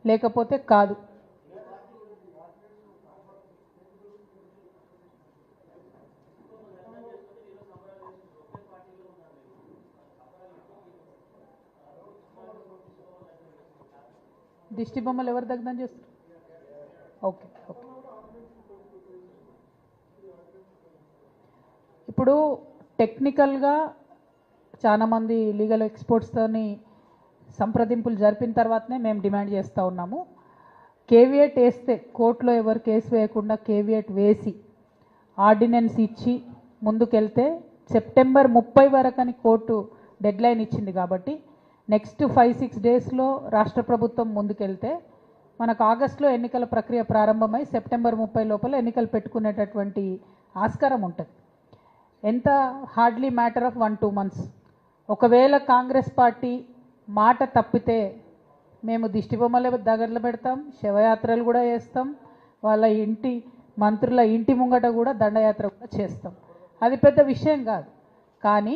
లేకపోతే కాదు. దిష్టి బొమ్మలు ఎవరు దగ్ధం చేస్తారు? Okay okay. ఇప్పుడు టెక్నికల్గా చాలామంది లీగల్ ఎక్స్పర్ట్స్తోని సంప్రదింపులు జరిపిన తర్వాతనే మేము డిమాండ్ చేస్తూ ఉన్నాము. కేవియట్ వేస్తే కోర్టులో ఎవరు కేసు వేయకుండా కేవియట్ వేసి ఆర్డినెన్స్ ఇచ్చి ముందుకెళ్తే సెప్టెంబర్ 30 వరకు అని కోర్టు డెడ్లైన్ ఇచ్చింది. కాబట్టి నెక్స్ట్ 5-6 డేస్లో రాష్ట్ర ప్రభుత్వం ముందుకెళ్తే మనకు ఆగస్టులో ఎన్నికల ప్రక్రియ ప్రారంభమై సెప్టెంబర్ 30 లోపల ఎన్నికలు పెట్టుకునేటటువంటి ఆస్కారం ఉంటుంది. ఎంత హార్డ్లీ మ్యాటర్ ఆఫ్ 1-2 months. ఒకవేళ కాంగ్రెస్ పార్టీ మాట తప్పితే మేము దిష్టి బొమ్మల దగ్గరలో పెడతాం, శవయాత్రలు కూడా చేస్తాం, వాళ్ళ ఇంటి మంత్రుల ఇంటి ముంగట కూడా దండయాత్ర కూడా చేస్తాం. అది పెద్ద విషయం కాదు. కానీ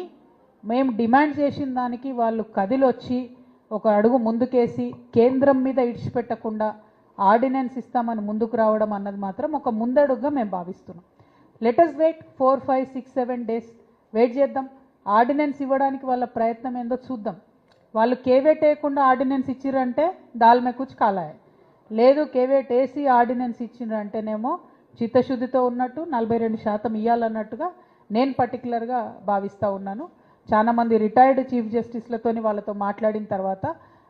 మేము డిమాండ్ చేసిన దానికి వాళ్ళు కదిలొచ్చి ఒక అడుగు ముందుకేసి కేంద్రం మీద ఇడిచిపెట్టకుండా ఆర్డినెన్స్ ఇస్తామని ముందుకు రావడం అన్నది మాత్రం ఒక ముందడుగుగా మేము భావిస్తున్నాం. లెటస్ వెయిట్ 4, 5, 6, 7 డేస్ వెయిట్ చేద్దాం. ఆర్డినెన్స్ ఇవ్వడానికి వాళ్ళ ప్రయత్నం ఏందో చూద్దాం. వాళ్ళు కేవేట్ వేయకుండా ఆర్డినెన్స్ ఇచ్చిరంటే దాల్ మే కుచ్ కాలాయ్, లేదు కేవేట్ వేసి ఆర్డినెన్స్ ఇచ్చిరంటేనేమో చిత్తశుద్ధితో ఉన్నట్టు 42% ఇవ్వాలన్నట్టుగా నేను పర్టికులర్గా భావిస్తూ ఉన్నాను. చాలామంది రిటైర్డ్ చీఫ్ జస్టిస్లతోని వాళ్ళతో మాట్లాడిన తర్వాత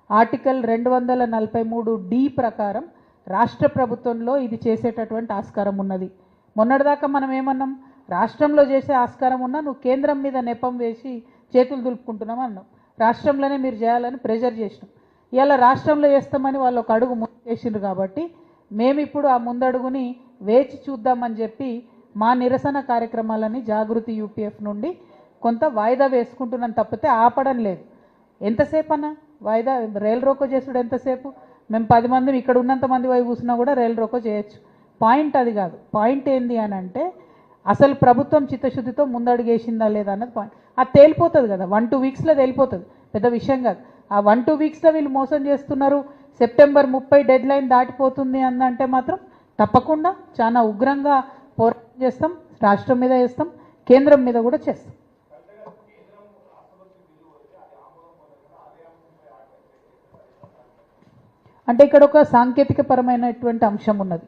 ఆర్టికల్ 243D ప్రకారం రాష్ట్ర ప్రభుత్వంలో ఇది చేసేటటువంటి ఆస్కారం ఉన్నది. మొన్నటిదాకా మనం ఏమన్నాం, రాష్ట్రంలో చేసే ఆస్కారం ఉన్నా నువ్వు కేంద్రం మీద నెపం వేసి చేతులు దులుపుకుంటున్నాం అన్నాం. రాష్ట్రంలోనే మీరు చేయాలని ప్రెజర్ చేసినాం. ఇవాళ రాష్ట్రంలో చేస్తామని వాళ్ళు ఒక అడుగు ముందు వేసిండ్రు. కాబట్టి మేము ఇప్పుడు ఆ ముందడుగుని వేచి చూద్దామని చెప్పి మా నిరసన కార్యక్రమాలని జాగృతి యూపీఎఫ్ నుండి కొంత వాయిదా వేసుకుంటున్నాను తప్పితే ఆపడం లేదు. ఎంతసేపు అన్న వాయిదా రైలు రోకో చేసుడు ఎంతసేపు? మేము 10 మంది ఇక్కడ ఉన్నంత మంది వైపు కూర్చున్నా కూడా రైలు రోకో చేయొచ్చు. పాయింట్ అది కాదు. పాయింట్ ఏంది అని అంటే అసలు ప్రభుత్వం చిత్తశుద్ధితో ముందడుగేసిందా లేదా అన్నది పాయింట్. అది తేలిపోతుంది కదా, 1-2 వీక్స్లో తేలిపోతుంది, పెద్ద విషయం కాదు. ఆ 1-2 వీక్స్లో వీళ్ళు మోసం చేస్తున్నారు, సెప్టెంబర్ 30 డెడ్లైన్ దాటిపోతుంది అందంటే మాత్రం తప్పకుండా చాలా ఉగ్రంగా పోరాటం చేస్తాం. రాష్ట్రం మీద చేస్తాం, కేంద్రం మీద కూడా చేస్తాం. అంటే ఇక్కడ ఒక సాంకేతిక పరమైనటువంటి అంశం ఉన్నది.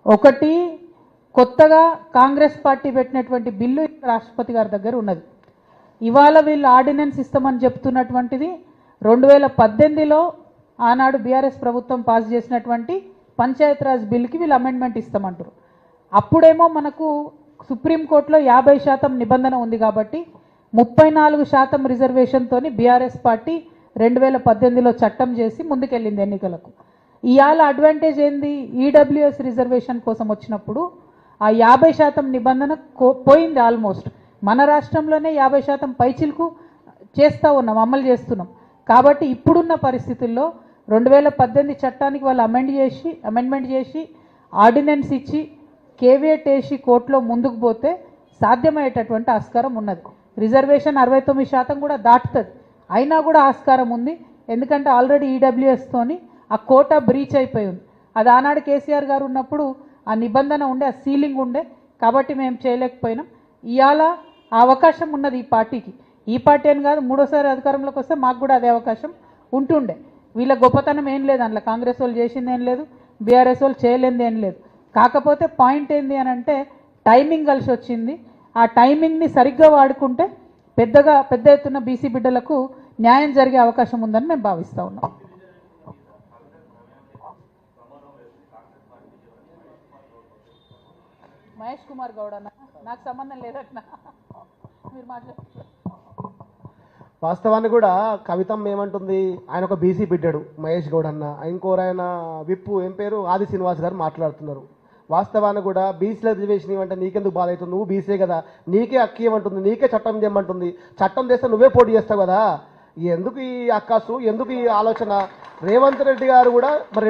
ఒకటి, కొత్తగా కాంగ్రెస్ పార్టీ పెట్టినటువంటి బిల్లు రాష్ట్రపతి గారి దగ్గర ఉన్నది. ఇవాళ వీళ్ళు ఆర్డినెన్స్ ఇస్తామని చెప్తున్నటువంటిది 2018లో ఆనాడు బీఆర్ఎస్ ప్రభుత్వం పాస్ చేసినటువంటి పంచాయతీరాజ్ బిల్లుకి వీళ్ళు అమెండ్మెంట్ ఇస్తామంటారు. అప్పుడేమో మనకు సుప్రీంకోర్టులో 50% నిబంధన ఉంది కాబట్టి 34% రిజర్వేషన్తో బీఆర్ఎస్ పార్టీ 2018లో చట్టం చేసి ముందుకెళ్ళింది ఎన్నికలకు. ఇవాళ అడ్వాంటేజ్ ఏంది? ఈడబ్ల్యూఎస్ రిజర్వేషన్ కోసం వచ్చినప్పుడు ఆ 50% నిబంధన పోయింది. ఆల్మోస్ట్ మన రాష్ట్రంలోనే 50% పైచిలకు చేస్తూ ఉన్నాం, అమలు చేస్తున్నాం. కాబట్టి ఇప్పుడున్న పరిస్థితుల్లో 2018 చట్టానికి వాళ్ళు అమెండ్మెంట్ చేసి ఆర్డినెన్స్ ఇచ్చి కేవియట్ వేసి కోర్టులో ముందుకు పోతే సాధ్యమయ్యేటటువంటి ఆస్కారం ఉన్నది. రిజర్వేషన్ 69% కూడా దాటుతుంది, అయినా కూడా ఆస్కారం ఉంది. ఎందుకంటే ఆల్రెడీ ఈడబ్ల్యూఎస్తోని ఆ కోటా బ్రీచ్ అయిపోయి ఉంది. అది ఆనాడు కేసీఆర్ గారు ఉన్నప్పుడు ఆ నిబంధన ఉండే, ఆ సీలింగ్ ఉండే, కాబట్టి మేము చేయలేకపోయినాం. ఇవాళ ఆ అవకాశం ఉన్నది ఈ పార్టీకి. ఈ పార్టీ అని కాదు, 3వ సారి అధికారంలోకి వస్తే మాకు కూడా అదే అవకాశం ఉంటుండే. వీళ్ళ గొప్పతనం ఏం లేదు, అందులో కాంగ్రెస్ వాళ్ళు చేసింది ఏం లేదు, బీఆర్ఎస్ వాళ్ళు చేయలేనిది ఏం లేదు. కాకపోతే పాయింట్ ఏంది అని అంటే టైమింగ్ కలిసి వచ్చింది. ఆ టైమింగ్ని సరిగ్గా వాడుకుంటే పెద్ద ఎత్తున బీసీ బిడ్డలకు న్యాయం జరిగే అవకాశం ఉందని మేము భావిస్తూ ఉన్నాం. మహేష్ కుమార్ గౌడ్ అన్న, నాకు సంబంధం లేదన్నా, మీరు మాట్లాడుతున్నారు. వాస్తవాన్ని కూడా కవితం ఏమంటుంది, ఆయన ఒక బీసీ బిడ్డాడు మహేష్ గౌడ్ అన్న, ఇంకోరు ఆయన విప్పు ఏం పేరు ఆది శ్రీనివాస్ గారు మాట్లాడుతున్నారు. వాస్తవాన్ని కూడా బీసీల రిజర్వేషన్ ఇవ్వంటే నీకెందుకు బాధ అవుతుంది? నువ్వు బీసీ కదా, నీకే హక్కు ఇవ్వమంటుంది, నీకే చట్టం చేయమంటుంది. చట్టం చేస్తే నువ్వే పోటీ చేస్తావు కదా, ఎందుకు ఈ అక్కాసు, ఎందుకు ఈ ఆలోచన? రేవంత్ రెడ్డి గారు కూడా మరి